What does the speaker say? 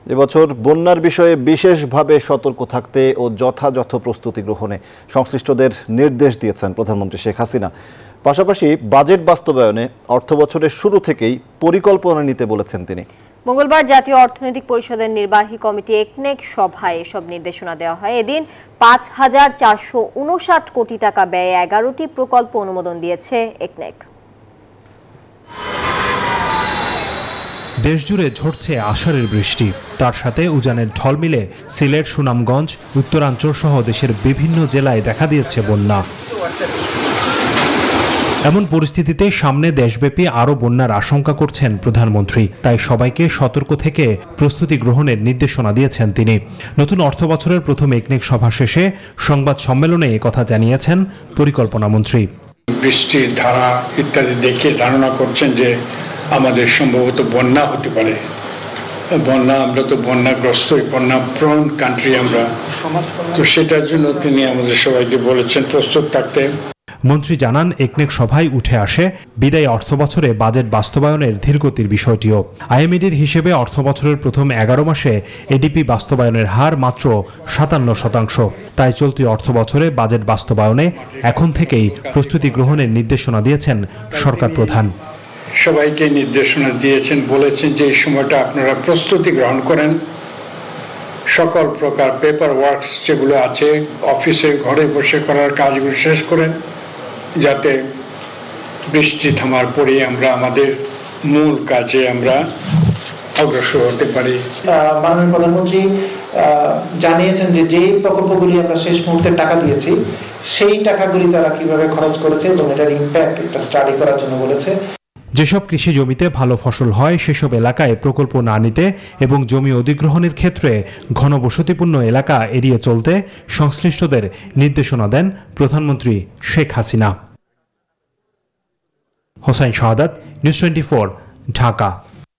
এবছর বন্যার বিষয়ে বিশেষভাবে সতর্ক থাকতে ও যথাযথ প্রস্তুতি গ্রহণে সংশ্লিষ্টদের নির্দেশ দিয়েছেন প্রধানমন্ত্রী শেখ হাসিনা। পাশাপাশি বাজেট বাস্তবায়নে অর্থবছরের শুরু থেকেই পরিকল্পনা নিতে বলেছেন তিনি। মঙ্গলবার জাতীয় অর্থনৈতিক পরিষদের নির্বাহী কমিটি একনেক সভায় এসব নির্দেশনা দেওয়া হয়। এদিন ৫,৪৫৯ কোটি টাকা ব্যয়ে ১১টি প্রকল্প অনুমোদন দিয়েছে একনেক। দেশজুড়ে ঝরছে আষাঢ়ের বৃষ্টি, তার সাথে উজানের ঢল মিলে সিলেট, সুনামগঞ্জ, উত্তরাঞ্চল সহ দেশের বিভিন্ন জেলায় দেখা দিয়েছে বন্যা। এমন পরিস্থিতিতে সামনে দেশব্যাপী আরও বন্যার আশঙ্কা করছেন প্রধানমন্ত্রী। তাই সবাইকে সতর্ক থেকে প্রস্তুতি গ্রহণের নির্দেশনা দিয়েছেন তিনি। নতুন অর্থবছরের প্রথম একনেক সভা শেষে সংবাদ সম্মেলনে একথা জানিয়েছেন পরিকল্পনা মন্ত্রী। বৃষ্টির ধারা ইত্যাদি দেখে ধারণা করছেন যে আমাদের সম্ভবত বন্যা হতে পারে। আমরা তো বন্যাগ্রস্ত, বন্যা প্রণ কান্ট্রি আমরা, তো সেটার জন্য তিনি আমাদের সবাইকে বলেছেন প্রস্তুত থাকতে। মন্ত্রী জানান, একনেক সভায় উঠে আসে বিদায়ী অর্থবছরে বাজেট বাস্তবায়নের ধীরগতির বিষয়টিও। আইএমএডির হিসেবে অর্থবছরের প্রথম ১১ মাসে এডিপি বাস্তবায়নের হার মাত্র ৫৭%। তাই চলতি অর্থবছরে বাজেট বাস্তবায়নে এখন থেকেই প্রস্তুতি গ্রহণের নির্দেশনা দিয়েছেন সরকার প্রধান। সবাইকে নির্দেশনা দিয়েছেন, বলেছেন যে এই সময়টা আপনারা প্রস্তুতি গ্রহণ করেন, সকল প্রকার পেপার ওয়ার্কস যেগুলো আছে অফিসে ঘরে বসে করার কাজগুলো শেষ করেন, যাতে বৃষ্টি থামার পরে আমরা আমাদের মূল কাজে আমরা অগ্রসর হতে পারি। মাননীয় প্রধানমন্ত্রী জানিয়েছেন যে যে প্রকল্পগুলি আমরা শেষ মুহূর্তে টাকা দিয়েছি সেই টাকাগুলি তারা কিভাবে খরচ করেছে এবং এটার ইম্প্যাক্ট একটা স্টাডি করার জন্য বলেছে। যেসব কৃষি জমিতে ভালো ফসল হয় সেসব এলাকায় প্রকল্প না নিতে এবং জমি অধিগ্রহণের ক্ষেত্রে ঘনবসতিপূর্ণ এলাকা এড়িয়ে চলতে সংশ্লিষ্টদের নির্দেশনা দেন প্রধানমন্ত্রী শেখ হাসিনা। হোসাইন শাহাদাত, নিউজ 24, ঢাকা।